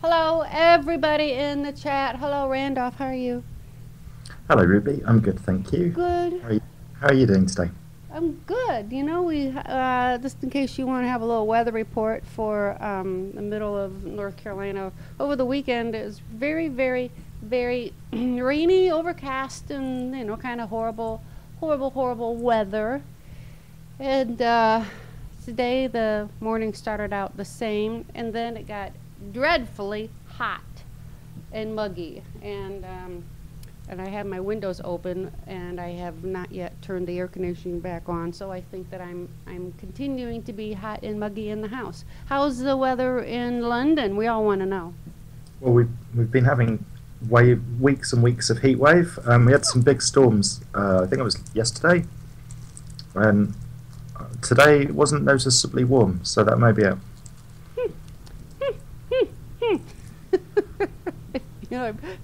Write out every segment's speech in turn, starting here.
Hello, everybody in the chat. Hello, Randolph. How are you? Hello, Ruby. I'm good, thank you. Good. How are you doing today? I'm good. You know, we just in case you want to have a little weather report for the middle of North Carolina over the weekend. It was very, very, very rainy, overcast, and kind of horrible, horrible, horrible weather. And today the morning started out the same, and then it got dreadfully hot and muggy, and I have my windows open, and I have not yet turned the air conditioning back on. So I think that I'm continuing to be hot and muggy in the house. How's the weather in London? We all want to know. Well, we've been having weeks and weeks of heat wave. We had some big storms. I think it was yesterday, and today wasn't noticeably warm, so that may be it.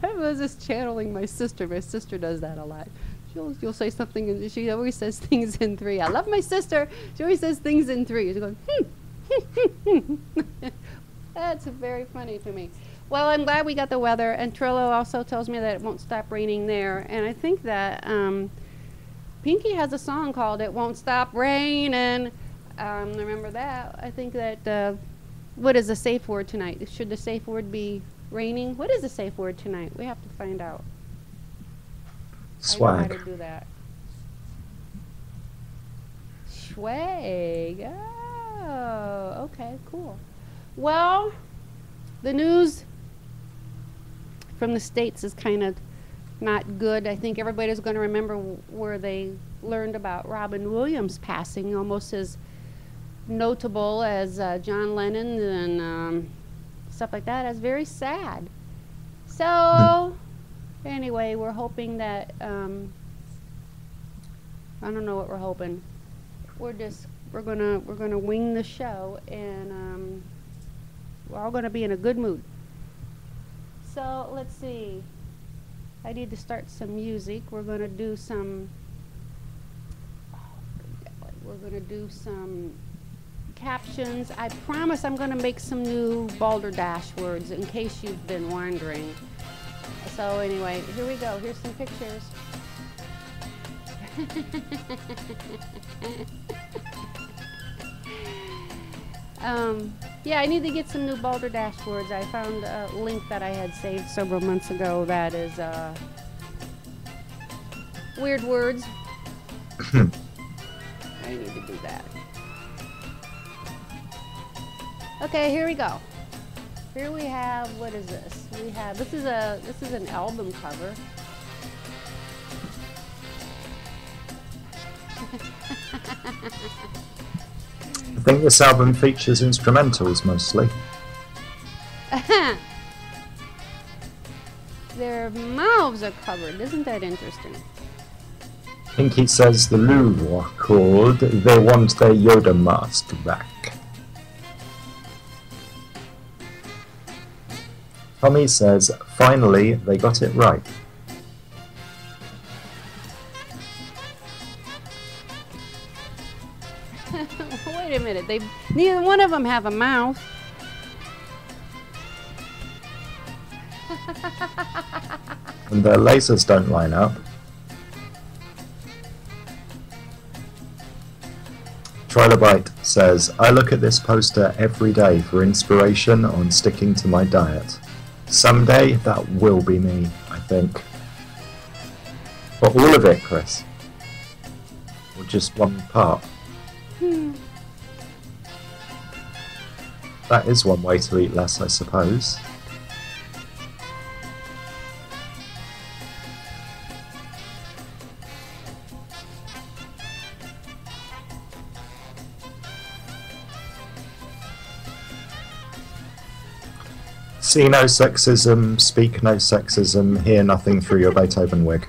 I was just channeling my sister. My sister does that a lot. You'll say something, and she always says things in three. I love my sister. She always says things in three. She's going, That's very funny to me. Well, I'm glad we got the weather, and Trillo also tells me that it won't stop raining there. And I think that Pinky has a song called "It Won't Stop Raining." Remember that? I think that what is the safe word tonight? Should the safe word be raining? What is the safe word tonight? We have to find out. Swag. I know how to do that. Swag. Oh, okay, cool. Well, the news from the States is kind of not good. I think everybody's going to remember where they learned about Robin Williams passing, almost as notable as John Lennon and stuff like that. That's very sad. So anyway, we're hoping that I don't know what we're hoping. We're gonna wing the show, and we're all gonna be in a good mood. So let's see. I need to start some music. We're gonna do some captions. I promise I'm going to make some new balderdash words in case you've been wondering. So anyway, here we go. Here's some pictures. Yeah, I need to get some new balderdash words. I found a link that I had saved several months ago that is weird words. I need to do that. Okay, here we go. Here we have, what is this? This is an album cover. I think this album features instrumentals mostly. Their mouths are covered. Isn't that interesting? Pinky says the Louvre called "They Want Their Yoda Mask Back." Tommy says, finally, they got it right. Wait a minute, neither one of them have a mouth. And their lasers don't line up. Trilobite says, I look at this poster every day for inspiration on sticking to my diet. Someday, that will be me, I think. But all of it, Chris? Or just one part? That is one way to eat less, I suppose. See no sexism, speak no sexism, hear nothing through your Beethoven wig.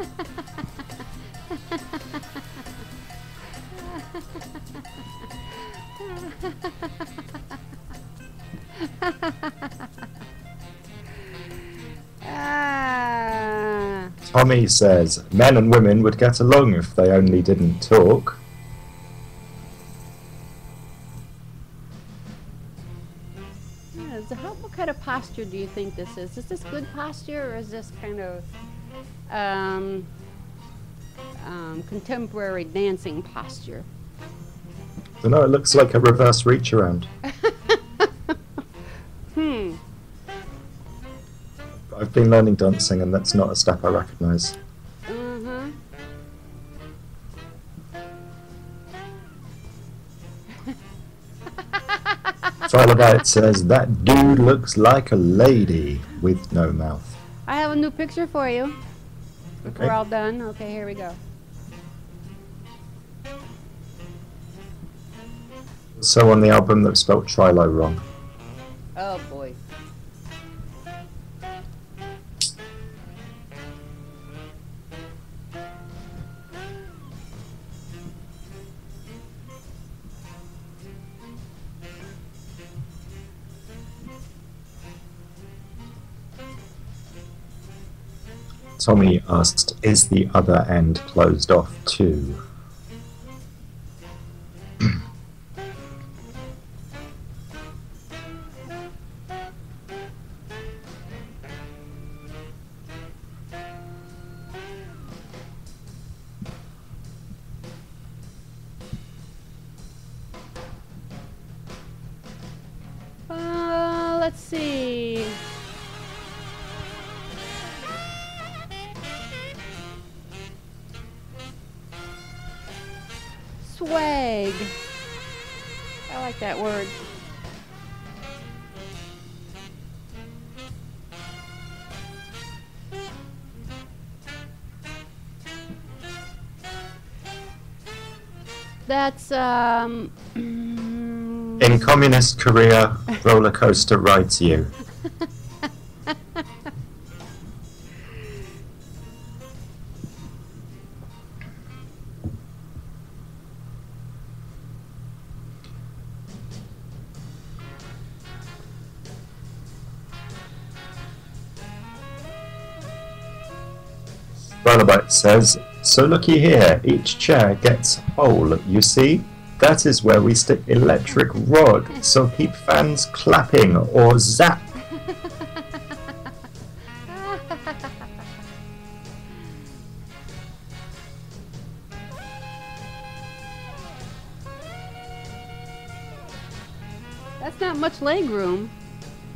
Tommy says, men and women would get along if they only didn't talk. What kind of posture posture do you think this is? Is this good posture, or is this kind of um, contemporary dancing posture? I don't know, it looks like a reverse reach around. I've been learning dancing, and that's not a step I recognise. Trilobite says, that dude looks like a lady with no mouth. I have a new picture for you. If Okay. we're all done. Okay, here we go. So on the album that spelt Trilo wrong. Oh boy. Tommy asked, is the other end closed off too? Let's see. Swag. I like that word. That's In communist Korea, roller coaster rides you. Trilobite says, so looky here, each chair gets a hole, you see? That is where we stick electric rod, so keep fans clapping or zap. That's not much leg room,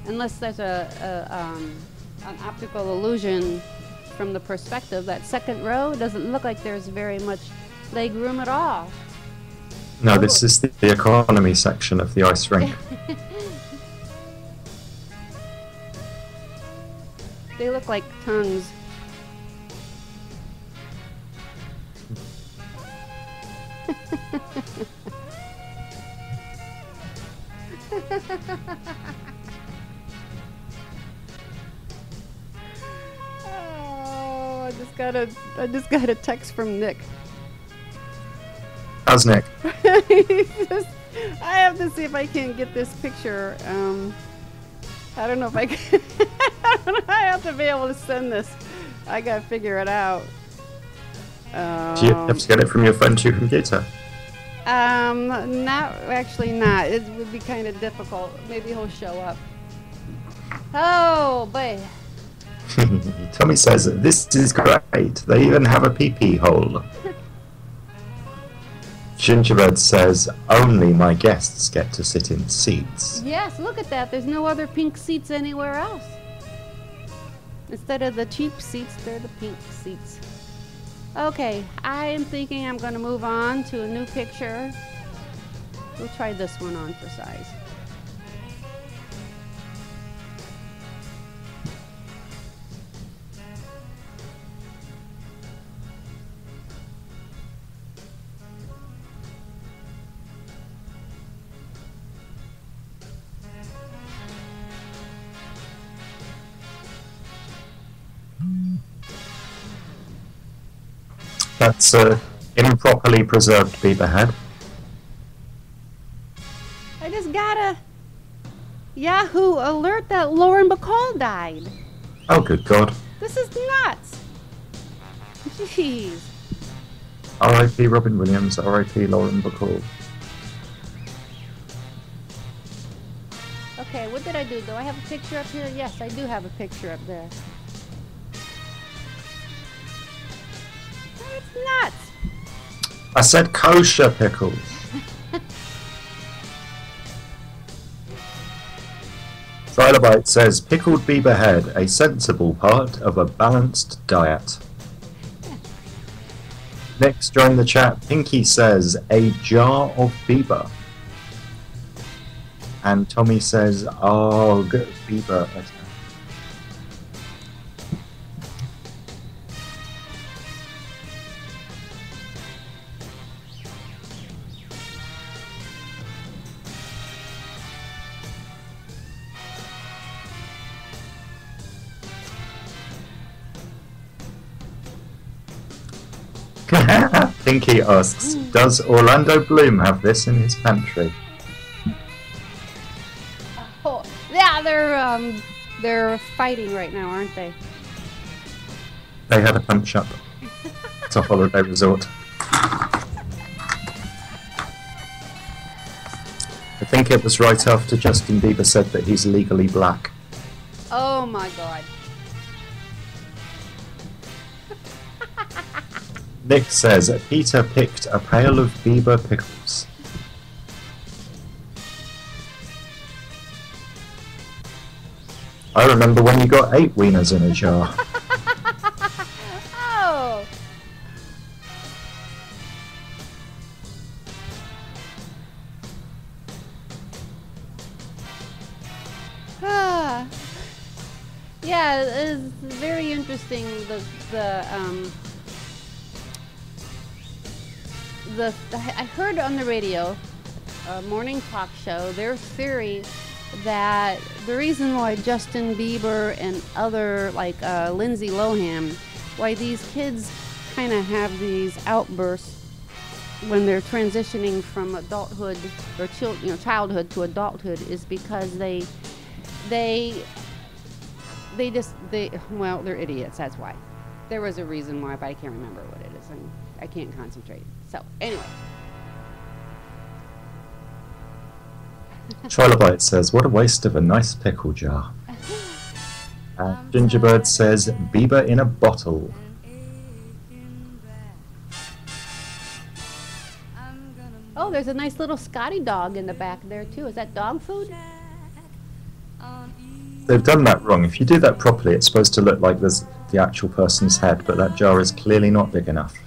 unless there's an optical illusion from the perspective. That second row doesn't look like there's very much leg room at all. No, this is the economy section of the ice rink. They look like tongues. Oh, I just got a text from Nick. How's Nick? I have to see if I can get this picture. I don't know if I can. I don't know. I have to be able to send this. I gotta figure it out. Do you have to get it from your phone to your computer? Not actually. Not. It would be kind of difficult. Maybe he'll show up. Oh boy. Tommy says, this is great. They even have a pee-pee hole. Gingerbread says, only my guests get to sit in seats. Yes, look at that. There's no other pink seats anywhere else. Instead of the cheap seats, they're the pink seats. Okay, I am thinking I'm going to move on to a new picture. We'll try this one on for size. That's improperly preserved beaver head. I just got a Yahoo alert that Lauren Bacall died. Oh, good God. This is nuts. Jeez. R.I.P. Robin Williams, R.I.P. Lauren Bacall. Okay, what did I do? Do I have a picture up here? Yes, I do have a picture up there. It's nuts. I said kosher pickles. Trilobite says pickled beaver head, a sensible part of a balanced diet. Next, join the chat. Pinky says a jar of beaver. And Tommy says, oh, good beaver. Pinky asks, does Orlando Bloom have this in his pantry? Oh, yeah, they're fighting right now, aren't they? They had a punch up. It's a holiday resort. I think it was right after Justin Bieber said that he's legally black. Oh my God. Nick says Peter picked a pail of Bieber pickles. I remember when you got 8 wieners in a jar. Oh. Ah. Yeah, it's very interesting. I heard on the radio, a morning talk show, their theory that the reason why Justin Bieber and other, like Lindsay Lohan, why these kids kind of have these outbursts when they're transitioning from adulthood or childhood to adulthood is because they're idiots. That's why. There was a reason why, but I can't remember what it is, and I can't concentrate. So anyway. Trilobite says, what a waste of a nice pickle jar. Gingerbird says, Bieber in a bottle. Oh, there's a nice little Scotty dog in the back there too. Is that dog food? They've done that wrong. If you do that properly, it's supposed to look like there's the actual person's head, but that jar is clearly not big enough.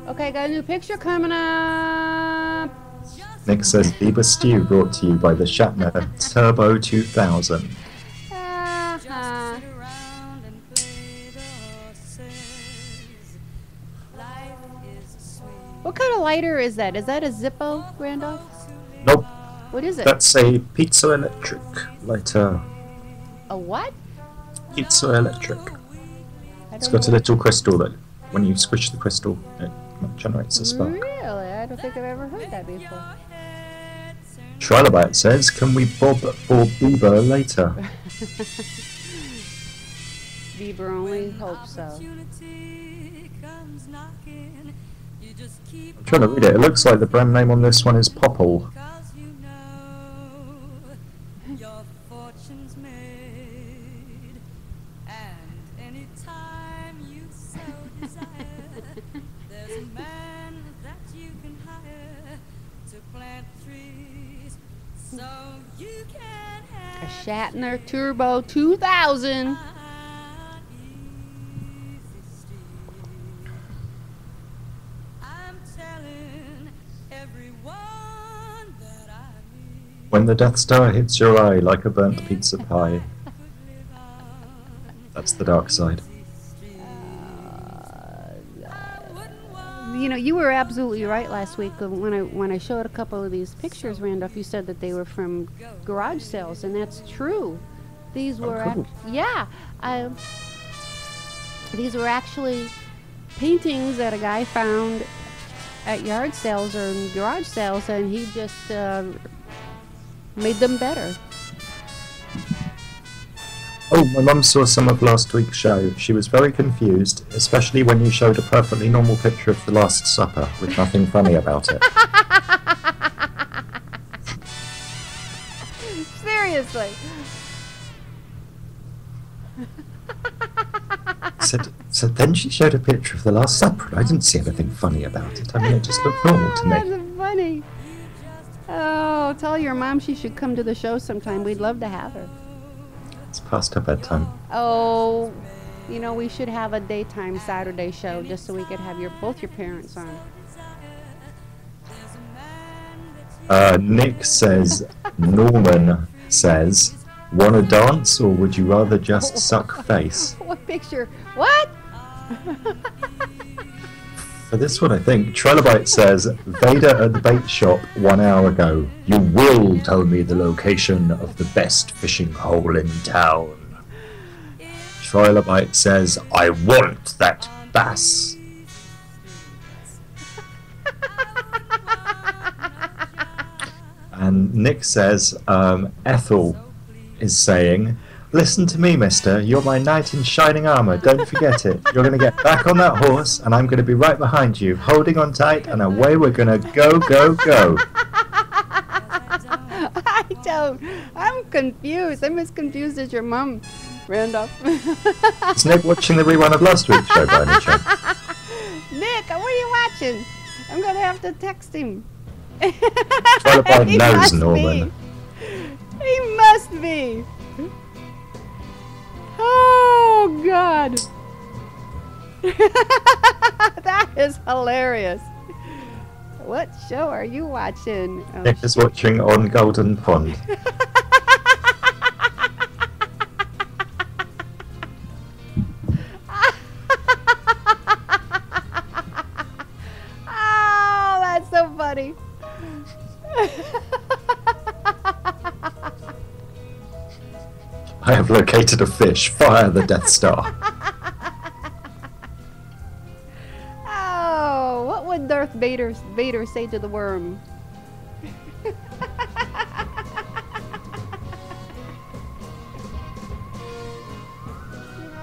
Okay, got a new picture coming up. Nick says, Bieber stew brought to you by the Shatner Turbo 2000. Uh-huh. What kind of lighter is that? Is that a Zippo, Randolph? Nope. What is it? That's a Pizza Electric lighter. A what? Pizza Electric. It's got a little crystal that, when you squish the crystal, it generates a spark. Really? I don't think I've ever heard that before. Trilobite says, can we bob for Bieber later? Bieber only hopes so. I'm trying to read it. It looks like the brand name on this one is Popple. A Shatner Turbo 2000. When the Death Star hits your eye like a burnt pizza pie. That's the dark side. You know, you were absolutely right last week when I showed a couple of these pictures, Randolph. You said that they were from garage sales, and that's true. These were, cool. these were actually paintings that a guy found at yard sales or garage sales, and he just made them better. Oh, my mum saw some of last week's show. She was very confused, especially when you showed a perfectly normal picture of the Last Supper with nothing funny about it. Seriously. So then she showed a picture of the Last Supper, and I didn't see anything funny about it. I mean, it just looked normal to me. That's funny. Oh, tell your mom she should come to the show sometime. We'd love to have her. It's past her bedtime. Oh, you know, we should have a daytime Saturday show just so we could have both your parents on. Nick says, Norman says, wanna dance or would you rather just suck face? What picture? What? For this one, I think, Trilobite says, Vader at the bait shop 1 hour ago. You will tell me the location of the best fishing hole in town. Trilobite says, I want that bass. And Nick says, Ethel is saying, listen to me, mister. You're my knight in shining armor. Don't forget it. You're going to get back on that horse, and I'm going to be right behind you, holding on tight, and away we're going to go, go, go. I don't. I'm confused. I'm as confused as your mom, Randolph. Is Nick watching the rerun of last week's show by any chance? Nick, what are you watching? I'm going to have to text him. Trilobite knows Norman. He must be. Oh, God. That is hilarious. What show are you watching? Oh, Nick is watching On Golden Pond. Oh, that's so funny. I have located a fish. Fire the Death Star. Oh, what would Darth Vader say to the worm?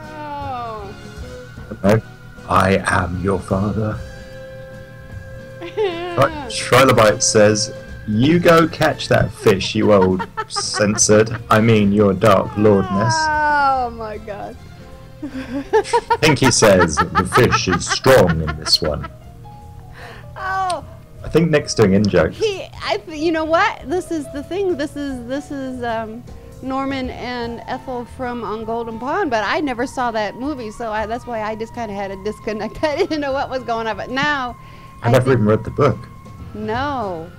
Oh. No, I am your father. Trilobite says, you go catch that fish, you old censored. I mean, your dark lordness. Oh my God. Pinky says the fish is strong in this one. Oh. I think Nick's doing in-jokes. You know what? This is the thing. This is Norman and Ethel from On Golden Pond, but I never saw that movie, so that's why I just kind of had a disconnect. I didn't know what was going on, but now I never even read the book. No.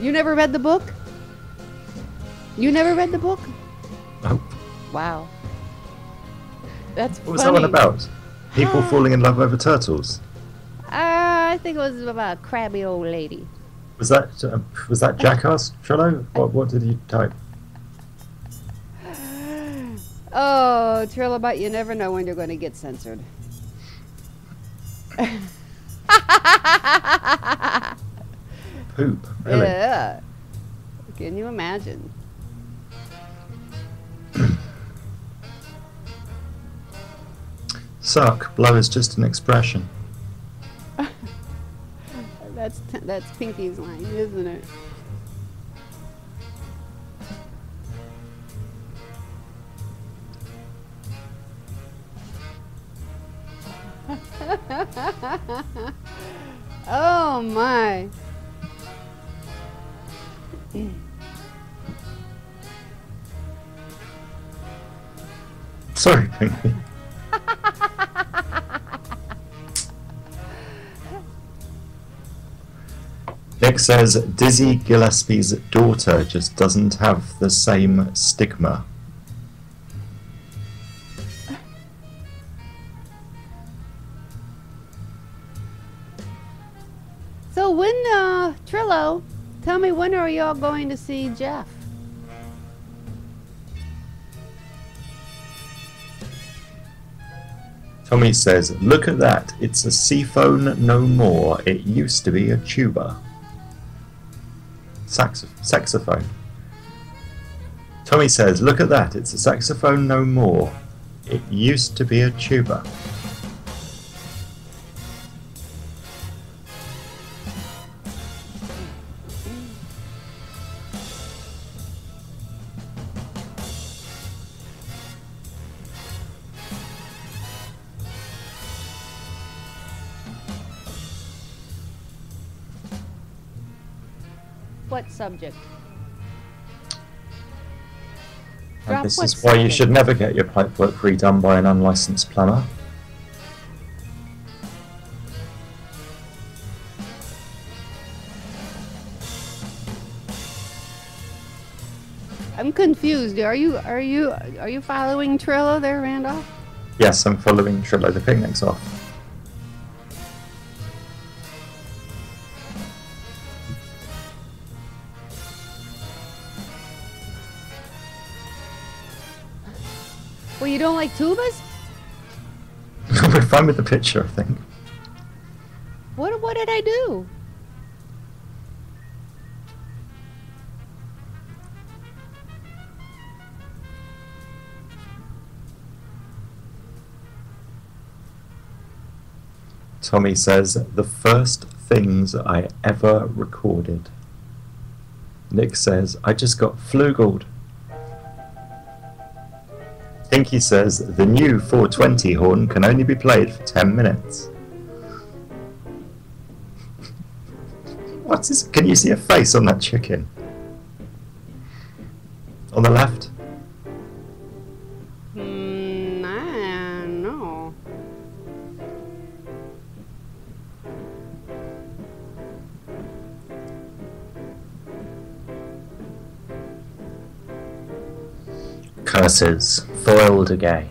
You never read the book? You never read the book? Nope. Wow. That's What was that one about? People falling in love over turtles? I think it was about a crabby old lady. Was that Jackass, Trello? What did you type? Oh, Trilobite, you never know when you're going to get censored. Poop, really? Yeah. Can you imagine? Suck, blow is just an expression. That's Pinky's line, isn't it? Oh my. Sorry, Pinky. Nick says Dizzy Gillespie's daughter just doesn't have the same stigma. So when, Trillo, tell me, when are y'all going to see Jeff? Tommy says, look at that, it's a seaphone no more. It used to be a tuba. Saxophone. Tommy says, look at that, it's a saxophone no more. It used to be a tuba. What subject? And Drop this what is why you subject? should never get your pipework redone by an unlicensed plumber. I'm confused. Are you following Trillo there, Randolph? Yes, I'm following Trillo. The picnic's off. Well, you don't like tubas? We're fine with the picture, I think. What did I do? Tommy says, the first things I ever recorded. Nick says, I just got flugeled. Pinky says, the new 420 horn can only be played for 10 minutes. What's this? Can you see a face on that chicken? On the left? No. Curses, foiled again.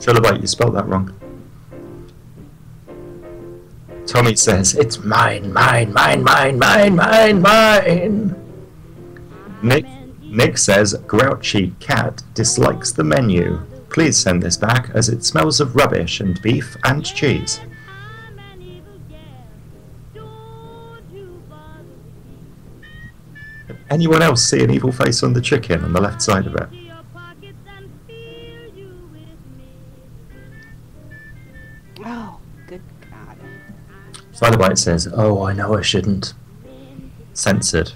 Trilobite, you spelled that wrong. Tommy says, it's mine, mine, mine, mine, mine, mine, mine. Nick says, grouchy cat dislikes the menu. Please send this back as it smells of rubbish and beef and cheese. Anyone else see an evil face on the chicken on the left side of it? Oh, good God. Spiderbite says, oh, I know I shouldn't. Censored.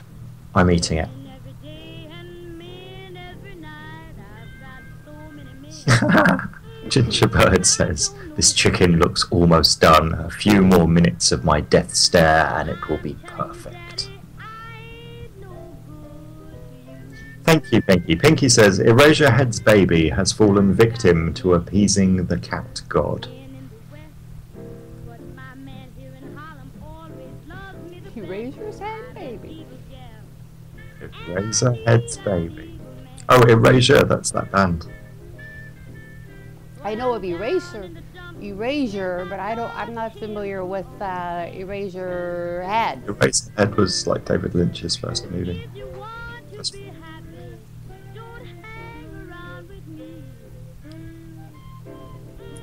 I'm eating it. Gingerbird says, this chicken looks almost done. A few more minutes of my death stare and it will be perfect. Thank you, Pinky. Pinky says, Erasure Head's baby has fallen victim to appeasing the cat god. Eraser's head, baby. Eraser Head's baby. Oh, Erasure, that's that band. I know of Erasure, but I'm not familiar with Erasure Head. Eraser Head was like David Lynch's first movie.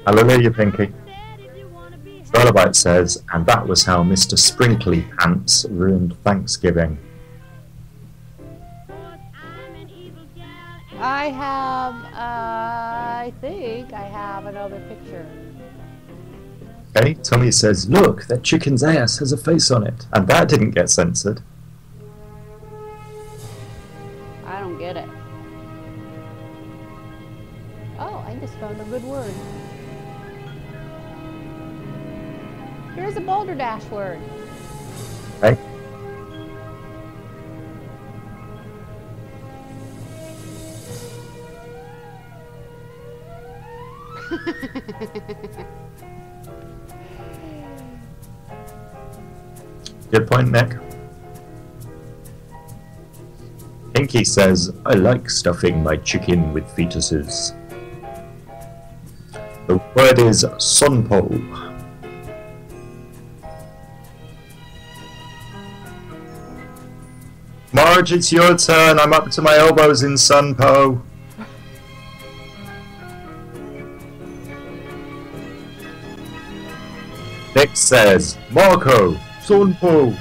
Hallelujah, Pinky. Starlight says, and that was how Mr. Sprinkly Pants ruined Thanksgiving. I think I have another picture. Okay, Tommy says, look, that chicken's ass has a face on it. And that didn't get censored. I don't get it. Oh, I just found a good word. Here's a Boulder Dash word. Okay. Good point, Nick. Pinky says, I like stuffing my chicken with fetuses. The word is sonpo. Marge, it's your turn. I'm up to my elbows in sunpo. Nick says, Marco, sonpo.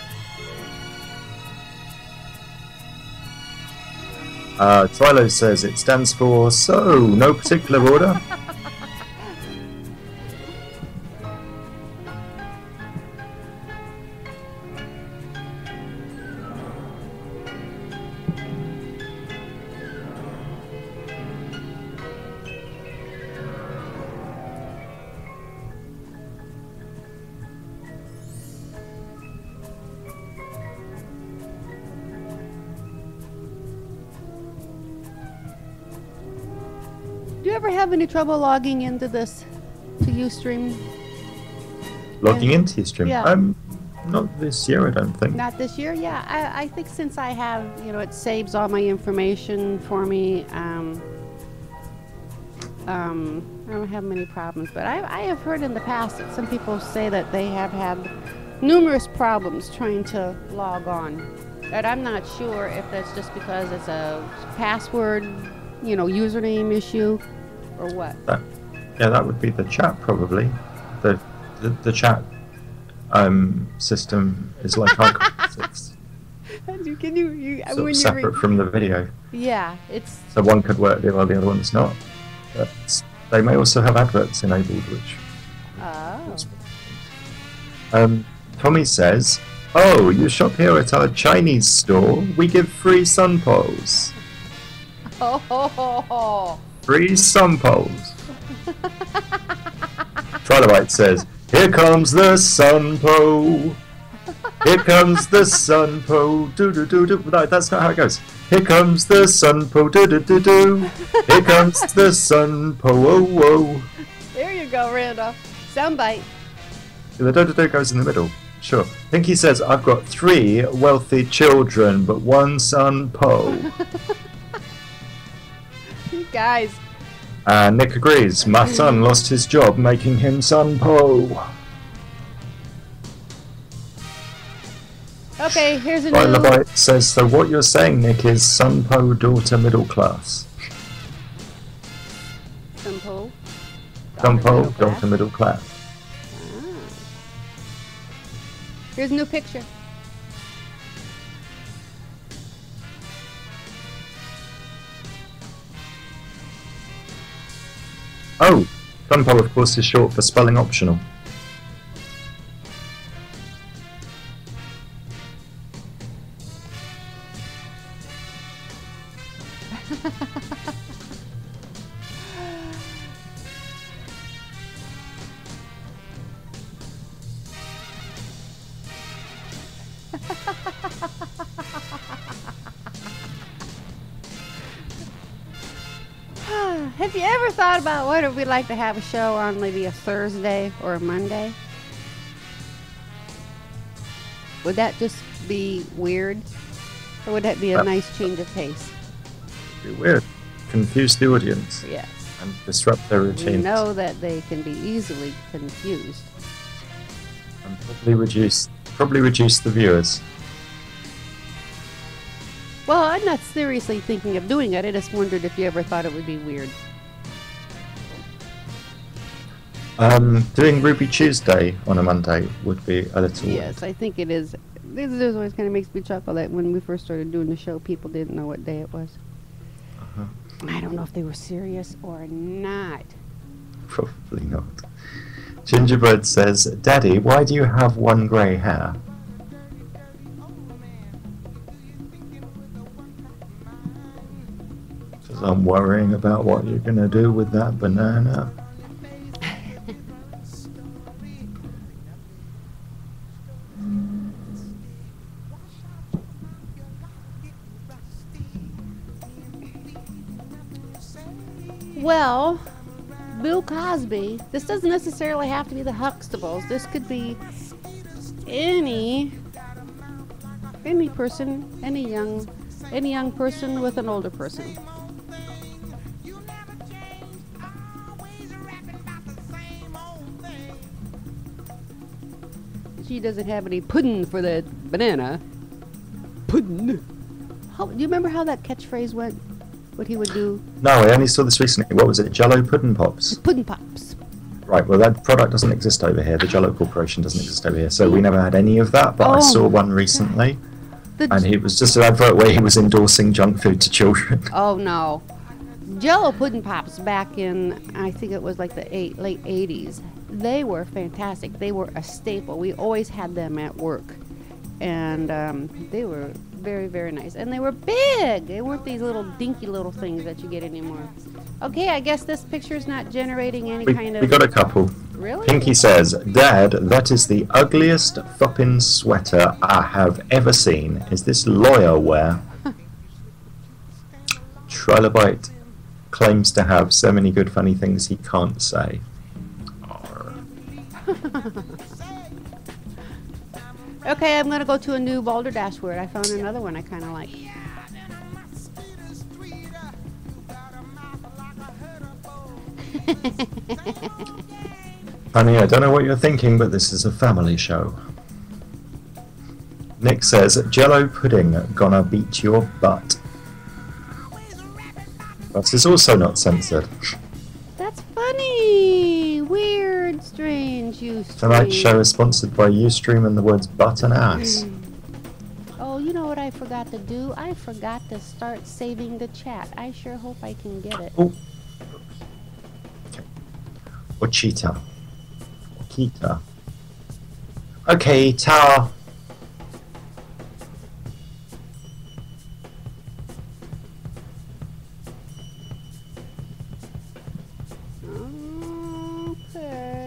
Trilo says it stands for so, no particular order. Do you ever have any trouble logging into this to Ustream? Logging into Ustream? Yeah. Not this year, I don't think. Not this year? Yeah, I think since I have, you know, it saves all my information for me. I don't have many problems, but I have heard in the past that some people say that they have had numerous problems trying to log on. And I'm not sure if that's just because it's a password, you know, username issue or what. Yeah, that would be the chat probably. The chat system is like it's Can you sort when of you separate from the video. Yeah, it's So one could work while the other one's not. But they may also have adverts enabled, which. Tommy says, "Oh, you shop here at our Chinese store. We give free sun poles. Free sun poles." Trilobite says, "Here comes the sun pole. Here comes the sun pole. Do do do do." No, that's not how it goes. Here comes the sun pole. Do do do do. Here comes the sun pole. Oh whoa. There you go, Randolph. Soundbite. The do do do goes in the middle. Sure. Pinky says, "I've got 3 wealthy children, but 1 sun pole." You guys. Nick agrees. "My son lost his job making him sun pole." Okay, here's a new... Trilobite says, "So what you're saying, Nick, is Sunpo daughter middle class." Sunpo. Sunpo daughter middle class. Here's a new picture. Oh, Sunpo of course is short for spelling optional. Have you ever thought about what if we'd like to have a show on maybe a Thursday or a Monday? Would that just be weird? Or would that be a nice change of pace? It'd be weird. Confuse the audience. Yes. And disrupt their We routines. know that they can be easily confused. And probably reduce the viewers. Well, I'm not seriously thinking of doing it. I just wondered if you ever thought it would be weird. Doing Ruby Tuesday on a Monday would be a little Yes, I think it is. This always kind of makes me chuckle that when we first started doing the show, people didn't know what day it was. I don't know if they were serious or not. Probably not. Gingerbread says, "Daddy, why do you have 1 grey hair?" Because I'm worrying about what you're going to do with that banana. Well, Bill Cosby, this doesn't necessarily have to be the Huxtables. This could be any person, any young person with an older person. She doesn't have any pudding for the banana. Pudding. Do you remember how that catchphrase went? What he would do? No, I only saw this recently. What was it? Jello Pudding Pops? Pudding Pops. Right, well, that product doesn't exist over here. The Jello Corporation doesn't exist over here. So we never had any of that, but I saw one recently. And it was just an advert where he was endorsing junk food to children. Oh, no. Jello Pudding Pops back in, I think it was like the late 80s. They were fantastic. They were a staple. We always had them at work. And they were very, very nice. And they were big. They weren't these little dinky little things that you get anymore. Okay, I guess this picture's not generating any kind of... We got a couple. Really? Pinky says, Dad, that is the ugliest thupping sweater I have ever seen. Is this lawyer wear? Trilobite claims to have so many good funny things he can't say. Okay, I'm going to go to a new Balderdash word. I found another one I kind of like. Honey, I don't know what you're thinking, but this is a family show. Nick says, Jello pudding gonna beat your butt. That is also not censored. That's funny. Weird, strange, Ustream. Tonight's show is sponsored by Ustream and the words butt and ass. Oh, you know what I forgot to do? I forgot to start saving the chat. I sure hope I can get it. Oh. Okay. Ochita. Okita. Okay, ta.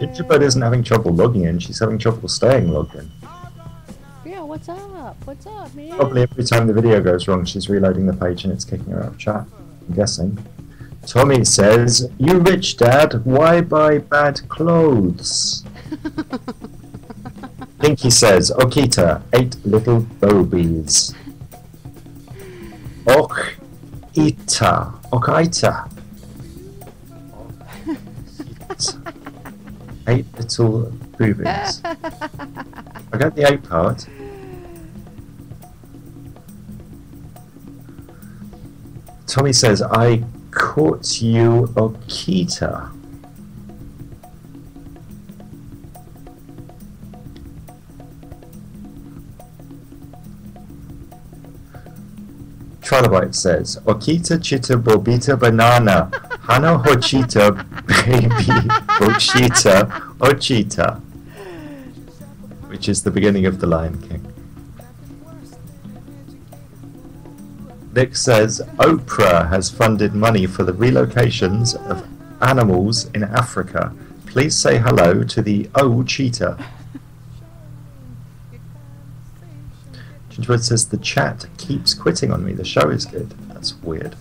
Gingerbread isn't having trouble logging in, she's having trouble staying logged in. Yeah, what's up? What's up, man? Probably every time the video goes wrong, she's reloading the page and it's kicking her out of chat, I'm guessing. Tommy says, you rich dad, why buy bad clothes? Pinky says, Okita, 8 little bobies. Okita. Okaita. 8 little boobies. I got the 8 part. Tommy says, I caught you Okita. Trilobite says, Okita chita bobita banana. Hana hochita baby bochita ochita. Which is the beginning of The Lion King. Nick says, Oprah has funded money for the relocations of animals in Africa. Please say hello to the cheetah. Gingerbread says, the chat keeps quitting on me. The show is good. That's weird.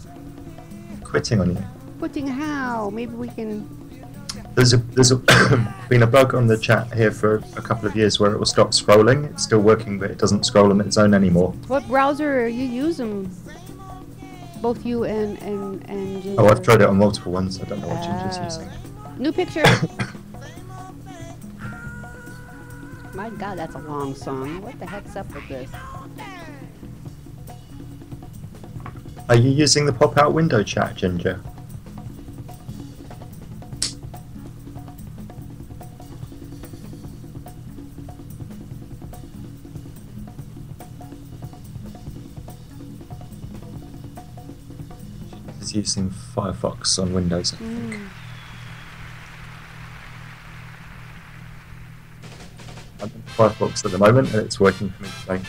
Quitting on you. Quitting how? Maybe we can... There's been a bug on the chat here for a couple of years where it will stop scrolling. It's still working, but it doesn't scroll on its own anymore. What browser are you using? Both you and Ginger. Oh, I've tried it on multiple ones. I don't know what Ginger's using. New picture. My God, that's a long song. What the heck's up with this? Are you using the pop-out window chat, Ginger? She's using Firefox on Windows, I think. I'm in Firefox at the moment and it's working for me today.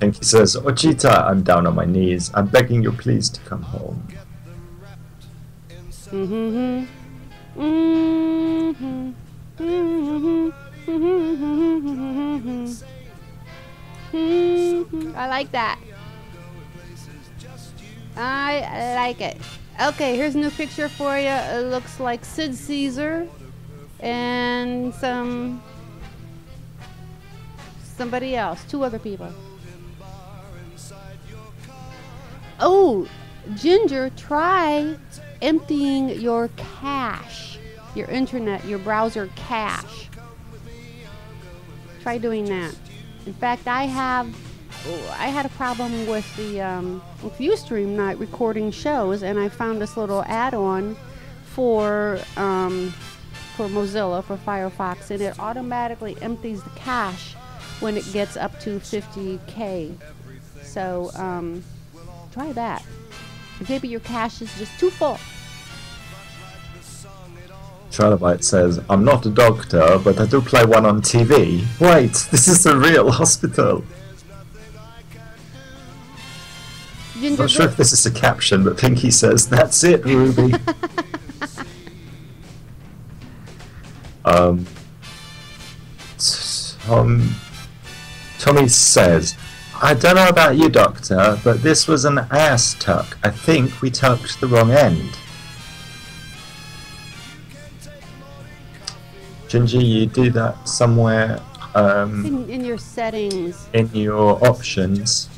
Pinky says, Ochita, I'm down on my knees. I'm begging you please to come home. I like that. I like it. Okay, here's a new picture for you. It looks like Sid Caesar and somebody else, 2 other people. Oh, Ginger, try emptying your cache, your internet, your browser cache. Try doing that. In fact, I had a problem with the with Ustream not recording shows, and I found this little add-on for Mozilla, for Firefox, and it automatically empties the cache when it gets up to 50K. So try that. Maybe your cache is just too full. Trilobite says, I'm not a doctor, but I do play one on TV. Wait, this is a real hospital. Ginger, Not sure if this is a caption, but Pinky says, that's it, Ruby. Tommy says, I don't know about you, Doctor, but this was an ass tuck. I think we tucked the wrong end. Gingy, you do that somewhere in your settings. in your options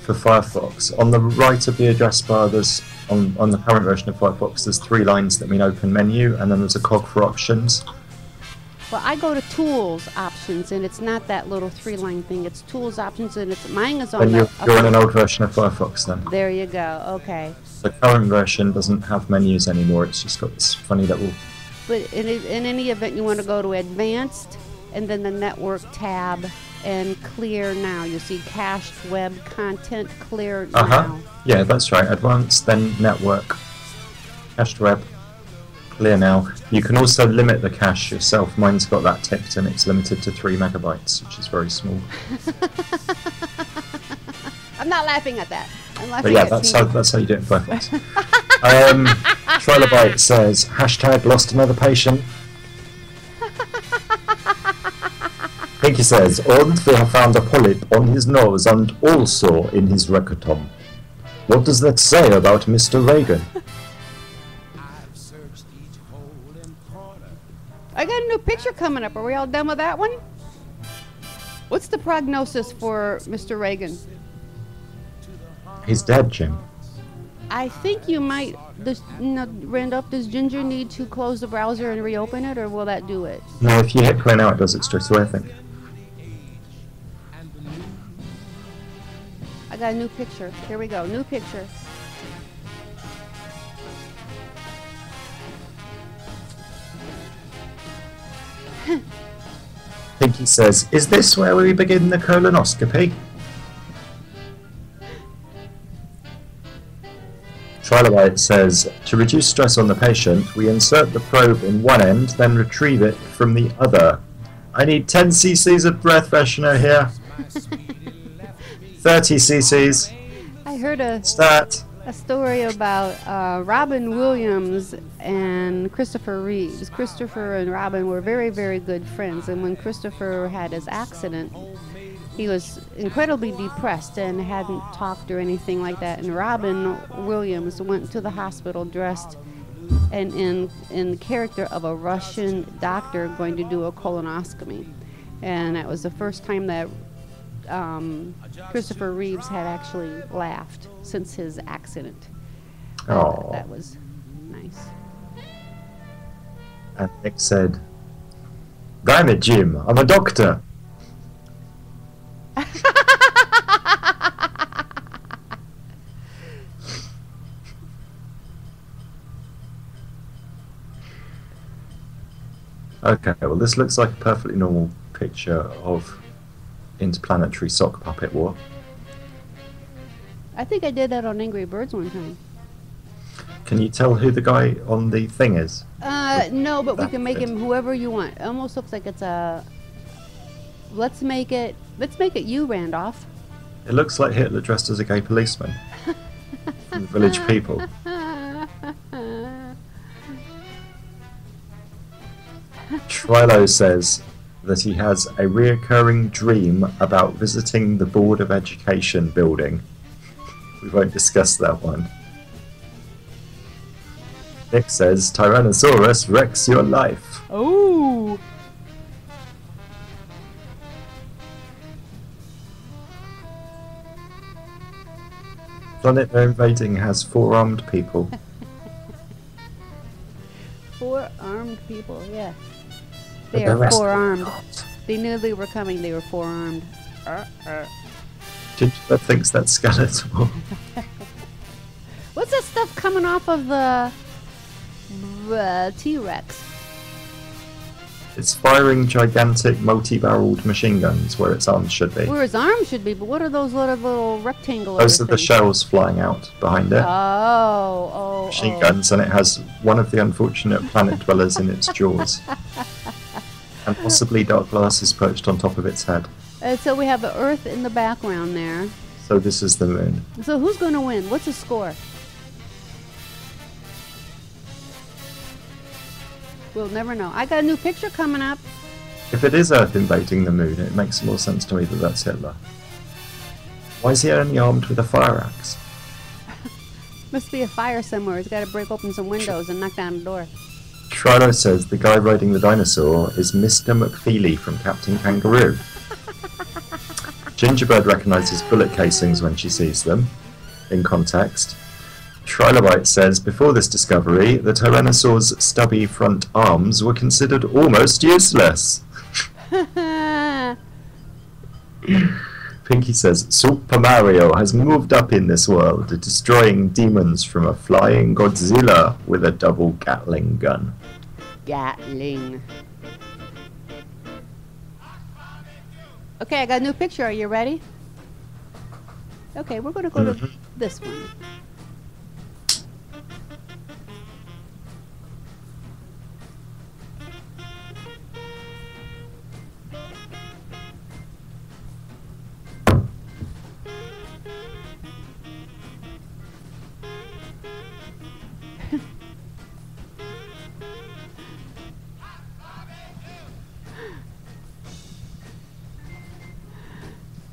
for Firefox. On the right of the address bar, there's on the current version of Firefox, there's 3 lines that mean open menu, and then there's a cog for options. Well, I go to Tools Options, and it's not that little 3-line thing. It's Tools Options, and mine is on And the you're in an old version of Firefox then. There you go. Okay. The current version doesn't have menus anymore. It's just got this funny little. But in any event, you want to go to Advanced, and then the Network tab, and Clear Now. You see Cached Web Content Clear Now. Yeah, that's right. Advanced, then Network, Cached Web, Clear Now. You can also limit the cache yourself. Mine's got that ticked, and it's limited to 3 megabytes, which is very small. I'm not laughing at that. I'm laughing But yeah, at that's how you do it in Firefox. Trilobite says, hashtag lost another patient. Pinky says, and they have found a polyp on his nose and also in his rectum. What does that say about Mr. Reagan? I got a new picture coming up. Are we all done with that one? What's the prognosis for Mr. Reagan? He's dead, Jim. I think you might. Randolph, does Ginger need to close the browser and reopen it, or will that do it? No, if you hit play now, it does it straight away, I think. I got a new picture. Here we go. New picture. Pinky says, is this where we begin the colonoscopy? Trilobite says, to reduce stress on the patient, we insert the probe in one end, then retrieve it from the other. I need 10 cc's of breath freshener here. 30 cc's. I heard a story about Robin Williams and Christopher Reeves. Christopher and Robin were very, very good friends, and when Christopher had his accident, he was incredibly depressed and hadn't talked or anything like that. And Robin Williams went to the hospital dressed and in the character of a Russian doctor going to do a colonoscopy. And that was the first time that Christopher Reeves had actually laughed since his accident. That was nice. And Nick said, damn it, Jim, I'm a doctor. Okay, well this looks like a perfectly normal picture of Interplanetary Sock Puppet War. I think I did that on Angry Birds one time. Can you tell who the guy on the thing is? No, but we can make him whoever you want. It almost looks like it's a... Let's make it you, Randolph. It looks like Hitler dressed as a gay policeman from the Village People. Trilo says that he has a reoccurring dream about visiting the Board of Education building. We won't discuss that one. Nick says Tyrannosaurus wrecks your life. Oh. planet they're invading has 4 armed people. 4 armed people, yeah. But They the are rest 4 are armed. not. They knew they were coming, they were 4 armed. Gingerbread thinks that's skeletal. What's that stuff coming off of the T-Rex? It's firing gigantic multi-barreled machine guns where its arms should be. Where his arms should be, but what are those little rectangular Those are the things? shells flying out behind it. Oh. Machine guns, and it has one of the unfortunate planet dwellers in its jaws. And possibly dark glasses perched on top of its head. And so we have the Earth in the background there. So this is the moon. So who's going to win? What's the score? We'll never know. I got a new picture coming up. If it is Earth invading the moon, it makes more sense to me that that's Hitler. Why is he only armed with a fire axe? Must be a fire somewhere. He's got to break open some windows and knock down the door. Shrilo says the guy riding the dinosaur is Mr. McFeely from Captain Kangaroo. Gingerbread recognises bullet casings when she sees them, in context. Trilobite says before this discovery, the Tyrannosaur's stubby front arms were considered almost useless. Pinky says Super Mario has moved up in this world, destroying demons from a flying Godzilla with a double Gatling gun. Gatling. Okay, I got a new picture. Are you ready? Okay, we're going to go to this one.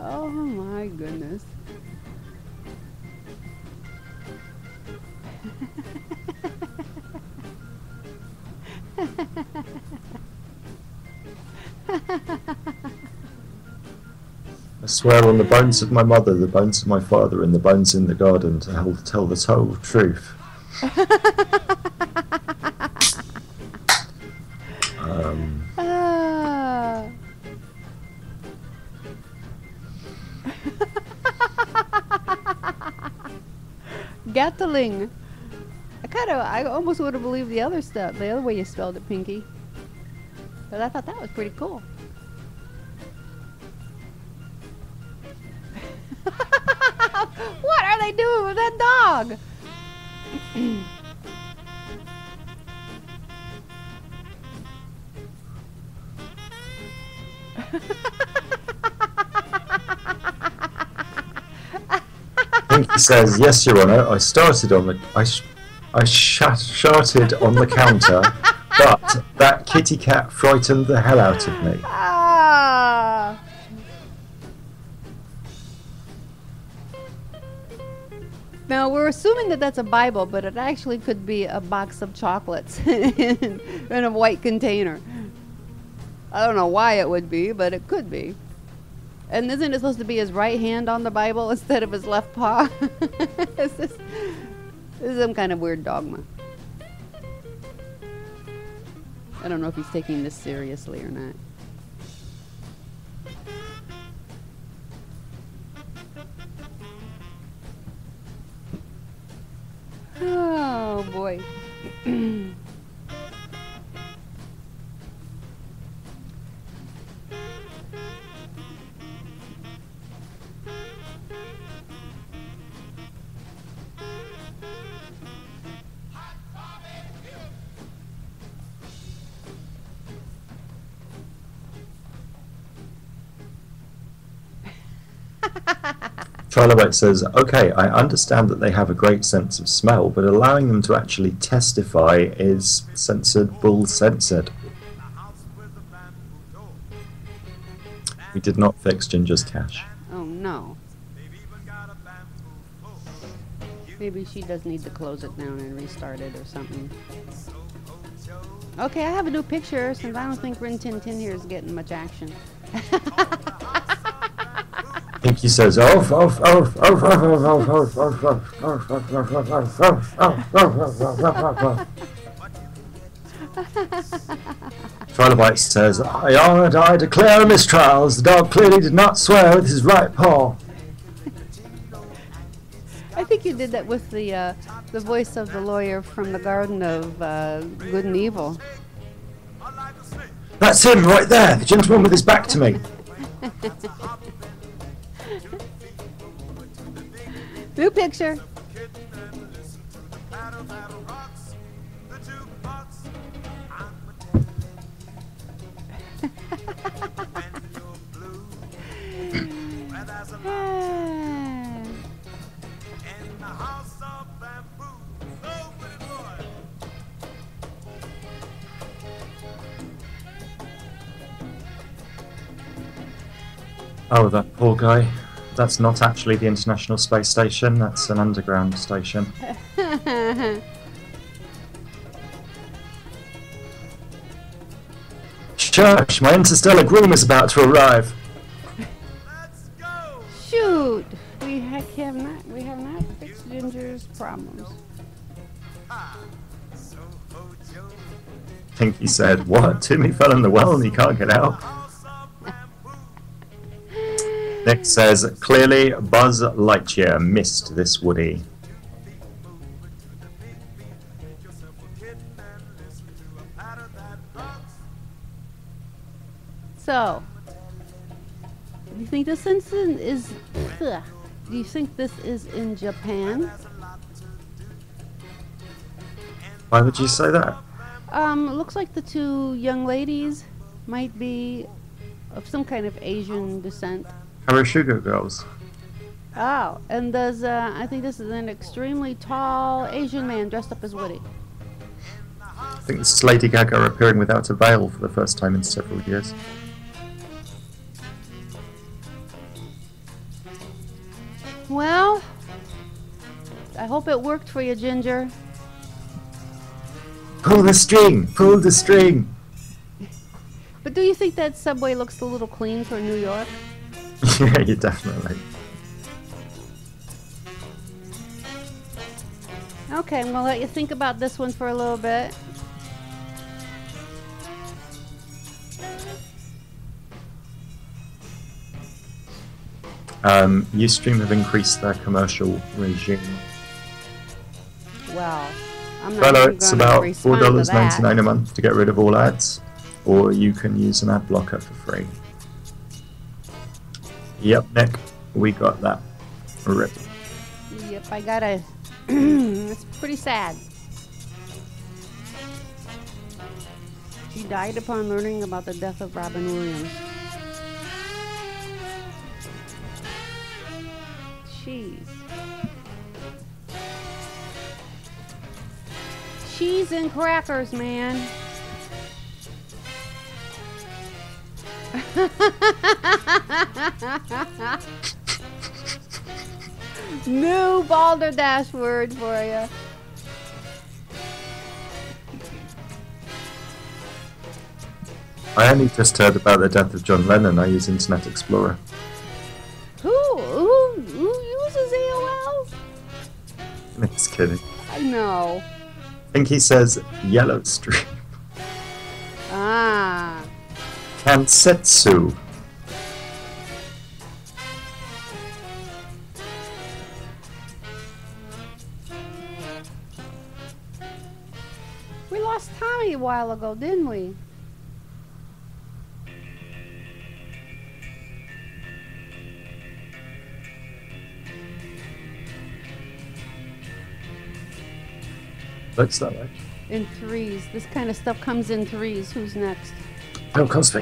Oh my goodness. I swear on the bones of my mother, the bones of my father, and the bones in the garden to tell the whole truth. Ah. Gatling. I almost would have believed the other stuff, the other way you spelled it, Pinky. But I thought that was pretty cool. What are they doing with that dog? Pinky says, "Yes, Your Honour. I started on the sharted on the counter, but that kitty cat frightened the hell out of me." Ah. Now we're assuming that that's a Bible, but it actually could be a box of chocolates in a white container. I don't know why it would be, but it could be. And isn't it supposed to be his right hand on the Bible instead of his left paw? This is some kind of weird dogma. I don't know if he's taking this seriously or not. Oh boy. Trilobite says, "Okay, I understand that they have a great sense of smell, but allowing them to actually testify is censored, bull censored." We did not fix Ginger's cache. Oh no. Maybe she does need to close it down and restart it or something. Okay, I have a new picture since I don't think Rin Tin Tin here is getting much action. Pinky says, "Off, off, off, off, off, off, off, off, Trilobite says, I declare a mistrial, as the dog clearly did not swear with his right paw." I think you did that with the voice of the lawyer from the Garden of Good and Evil. "That's him right there, the gentleman with his back to me." New picture. Oh, that poor guy. That's not actually the International Space Station, that's an underground station. Shush, my interstellar groom is about to arrive. Shoot, we have not fixed Ginger's problems. Pinky said, "What? Timmy fell in the well and he can't get out?" Nick says, "Clearly Buzz Lightyear missed this Woody." So, do you think this incident is? Do you think this is in Japan? Why would you say that? It looks like the two young ladies might be of some kind of Asian descent. Harashuga girls. Oh, and there's I think this is an extremely tall Asian man dressed up as Woody. I think this is Lady Gaga appearing without a veil for the first time in several years. Well, I hope it worked for you, Ginger. Pull the string! Pull the string! But do you think that subway looks a little clean for New York? Yeah, you definitely. Okay, I'm gonna let you think about this one for a little bit. Ustream have increased their commercial regime. Well, I'm not Well, even it's gonna about respond to that. $4.99 a month to get rid of all ads, or you can use an ad blocker for free. Yep, Nick, we got that. Rip. Yep, I gotta. It's pretty sad. She died upon learning about the death of Robin Williams. Jeez. Cheese and crackers, man. New balderdash word for you. I only just heard about the death of John Lennon. I use Internet Explorer. Who uses AOL? Just kidding. I know. I think he says Yellow Stream. Ah. Kansetsu. We lost Tommy a while ago, didn't we? Looks that way. In threes. This kind of stuff comes in threes. Who's next? Bill Cosby.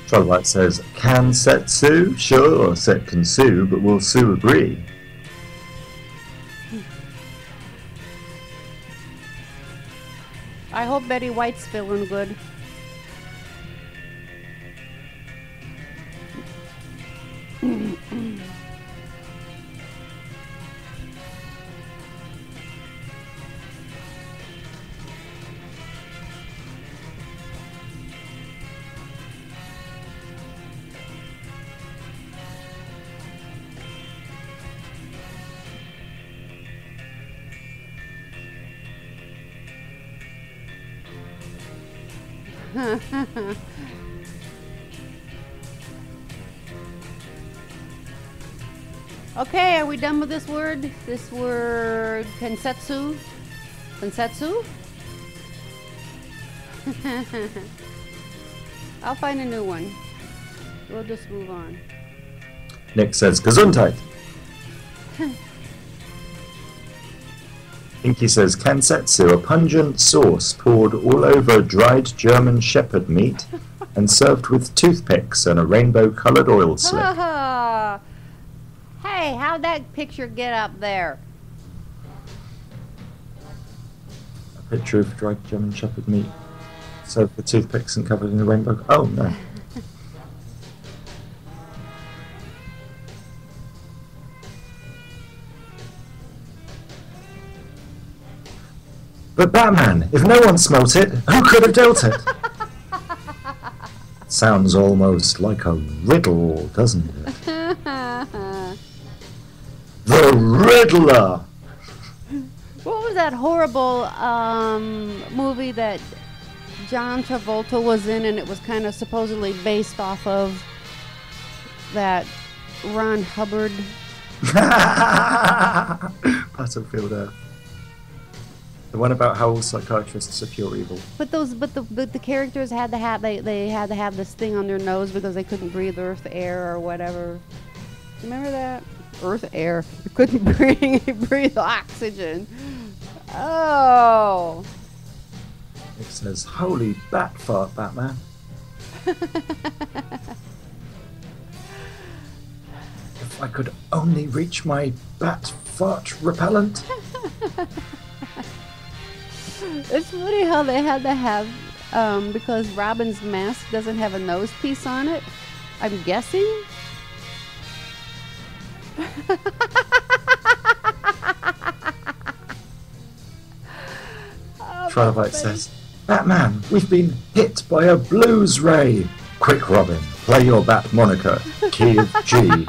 Trollbite says, "Can Setsu? Sure, Set can sue, but will Sue agree?" I hope Betty White's feeling good. Okay, are we done with this word? This word, kensetsu? Kensetsu? I'll find a new one. We'll just move on. Nick says, Gesundheit. Pinky says, Kansetsu, a pungent sauce poured all over dried German shepherd meat and served with toothpicks and a rainbow-coloured oil slick. Hey, how'd that picture get up there? A picture of dried German shepherd meat served with toothpicks and covered in a rainbow... Oh, no. But Batman, if no one smelt it, who could have dealt it? Sounds almost like a riddle, doesn't it? The Riddler! What was that horrible movie that John Travolta was in, and it was kind of supposedly based off of that Ron Hubbard? Battlefield Earth. The one about how all psychiatrists are pure evil. But the characters had to have they had to have this thing on their nose because they couldn't breathe earth air or whatever. Remember that? Earth air. You couldn't breathe oxygen. Oh. It says, "Holy bat fart, Batman." If I could only reach my bat fart repellent. It's funny how they had to have, because Robin's mask doesn't have a nose piece on it, I'm guessing. Trilobite says, Batman, we've been hit by a blues ray. Quick, Robin, play your bat moniker, key of G.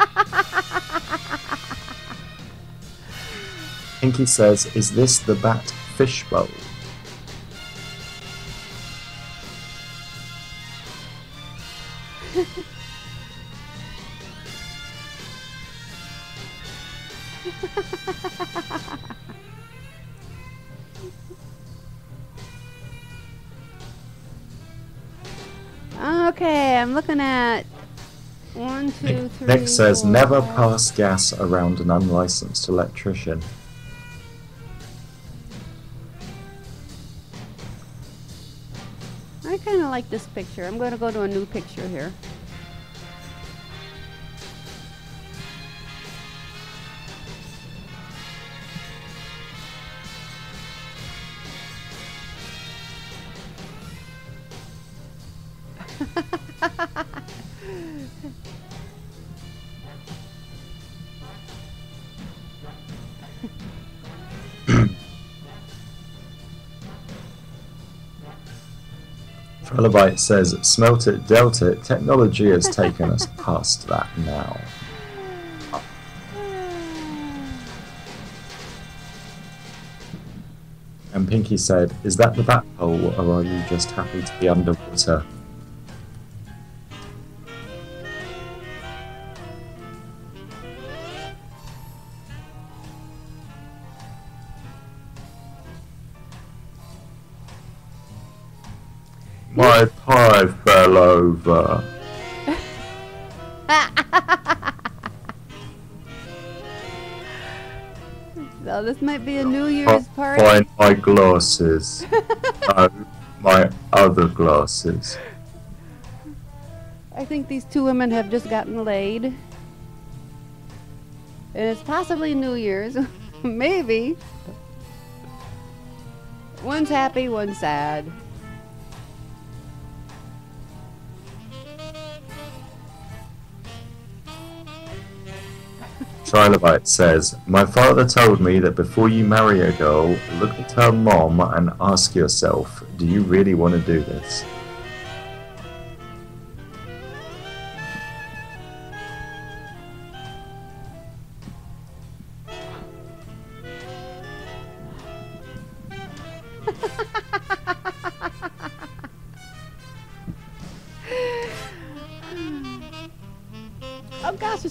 Pinky says, is this the bat fishbowl? Okay, I'm looking at 1, 2, 3. Nick says, 4, never 5. pass gas around an unlicensed electrician. I kind of like this picture. I'm going to go to a new picture here. Trilobite says, smelt it, dealt it, technology has taken us past that now. And Pinky said, is that the bat hole, or are you just happy to be underwater? My pie fell over. So this might be a New Year's party. Find my glasses. No, my other glasses. I think these two women have just gotten laid. And it's possibly New Year's. Maybe. One's happy, one's sad. Trilobite says, my father told me that before you marry a girl, look at her mom and ask yourself, do you really want to do this?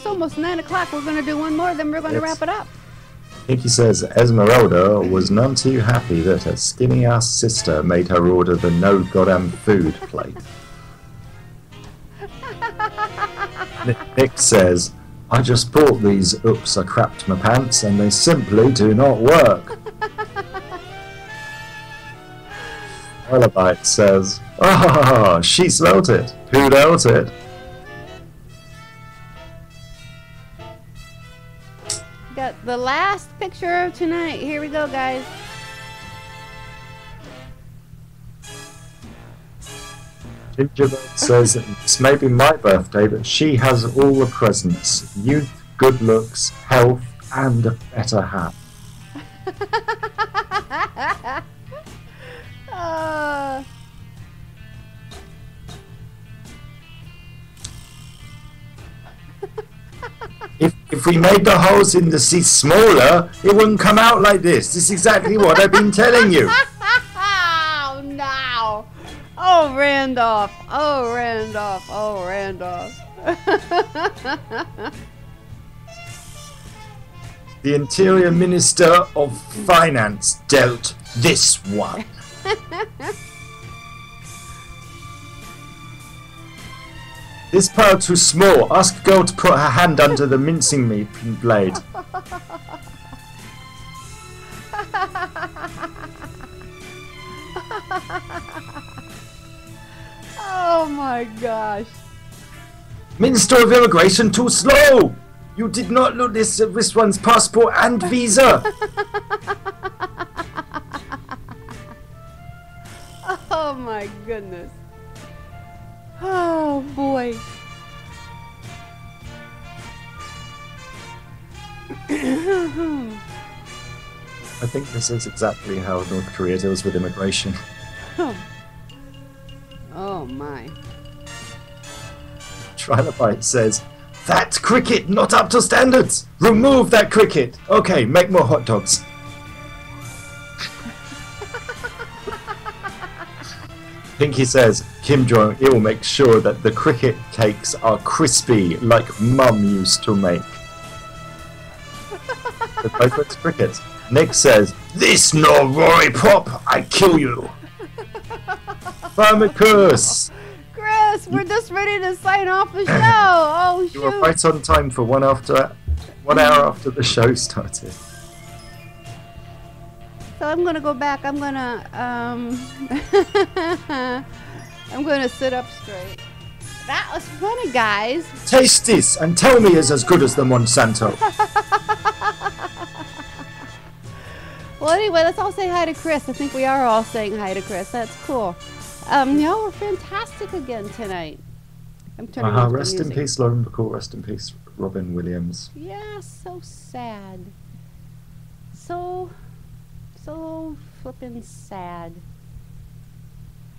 It's almost 9 o'clock. We're going to do one more, then we're going to Yes. wrap it up. Pinky says Esmeralda was none too happy that her skinny-ass sister made her order the no goddamn food plate. Nick says, I just bought these, oops, I crapped my pants and they simply do not work. Elabite says, ah, she smelt it. Who doubt it? Got the last picture of tonight. Here we go, guys. Gingerbread says it's maybe my birthday, but she has all the presents. Youth, good looks, health, and a better hat. If we made the holes in the seat smaller, it wouldn't come out like this. This is exactly what I've been telling you. Oh, no. Oh, Randolph. Oh, Randolph. Oh, Randolph. The Interior Minister of Finance dealt this one. This pile too small. Ask girl to put her hand under the mincing meat blade. Oh my gosh. Minister of Immigration too slow. You did not look this one's passport and visa. Oh my goodness. Oh boy. I think this is exactly how North Korea deals with immigration. Oh my. Trilobite says, that cricket not up to standards! Remove that cricket! Okay, make more hot dogs. Pinky says, Kim Jong-il makes sure that the cricket cakes are crispy like Mum used to make. The both looks cricket. Nick says, this no Rory Pop, I kill you. Firmicus! Chris, we're just ready to sign off the show. Oh shoot. You were right on time for 1 hour after the show started. So I'm gonna go back. I'm gonna I'm gonna sit up straight. That was funny, guys. Taste this and tell me it's as good as the Monsanto. Well, anyway, let's all say hi to Chris. I think we are all saying hi to Chris. That's cool. Y'all were fantastic again tonight. I'm turning off the Rest in music. peace, Lauren Bacall. Rest in peace, Robin Williams. Yeah, so sad. So flippin' sad.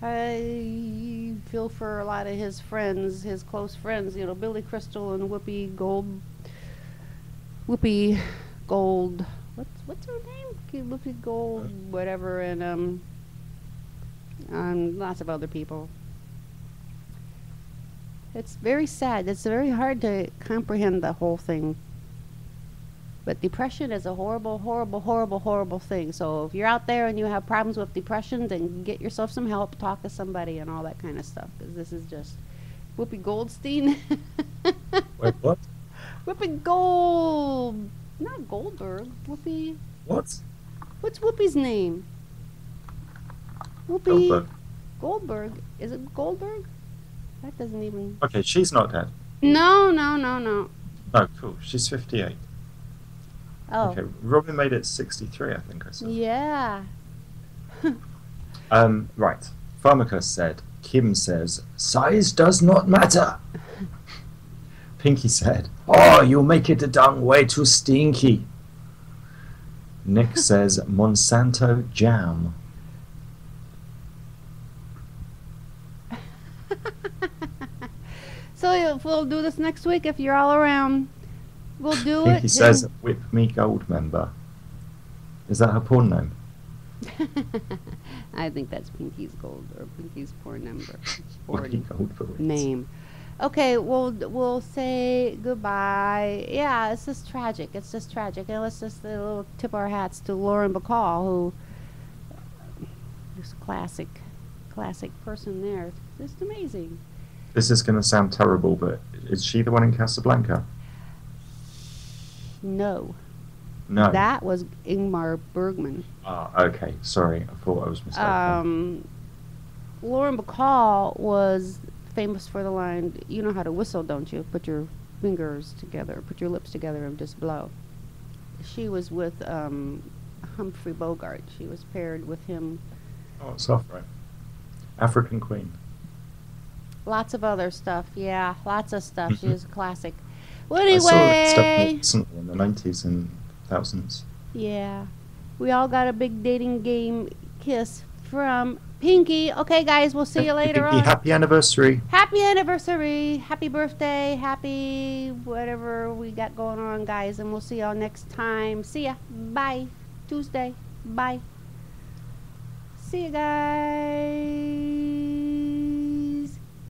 I feel for a lot of his friends, his close friends, you know, Billy Crystal and Whoopi Gold. What's her name? Whoopi Gold, whatever, and lots of other people. It's very sad. It's very hard to comprehend the whole thing. But depression is a horrible, horrible, horrible, horrible thing. So if you're out there and you have problems with depression, then get yourself some help, talk to somebody, and all that kind of stuff. Because this is just Whoopi Goldstein. Wait, what? Whoopi Gold, not Goldberg. Whoopi. What? What's Whoopi's name? Whoopi Goldberg. Goldberg. Is it Goldberg? That doesn't even. Okay, she's not dead. No. No, cool. She's 58. Oh. Okay, Robin made it 63, I think I said. Yeah. Right. Pharmacus said, Kim says, size does not matter. Pinky said, oh, you'll make it a dung way too stinky. Nick says, Monsanto jam. So we'll do this next week if you're all around. We'll do Pinky it. says, whip me gold member. Is that her porn name? I think that's Pinky's gold or Pinky's porn number. Whip me gold for it. Name. Okay, we'll say goodbye. Yeah, it's just tragic. It's just tragic. And let's just little tip our hats to Lauren Bacall, who is a classic person there. Just amazing. This is going to sound terrible, but is she the one in Casablanca? No, No. that was Ingmar Bergman. Okay. Sorry, I thought I was mistaken. Lauren Bacall was famous for the line, "You know how to whistle, don't you? Put your fingers together, put your lips together, and just blow." She was with Humphrey Bogart. She was paired with him. Oh, it's off, right? African Queen. Lots of other stuff. Yeah, lots of stuff. She is a classic. Well, I saw that stuff anyway, recently in the 90s and thousands. yeah, we all got a big dating game kiss from Pinky. Okay, guys, we'll see you later on. Happy anniversary. Happy anniversary, happy birthday, happy whatever we got going on, guys, and we'll see y'all next time. See ya. Bye. Tuesday. Bye. See you guys.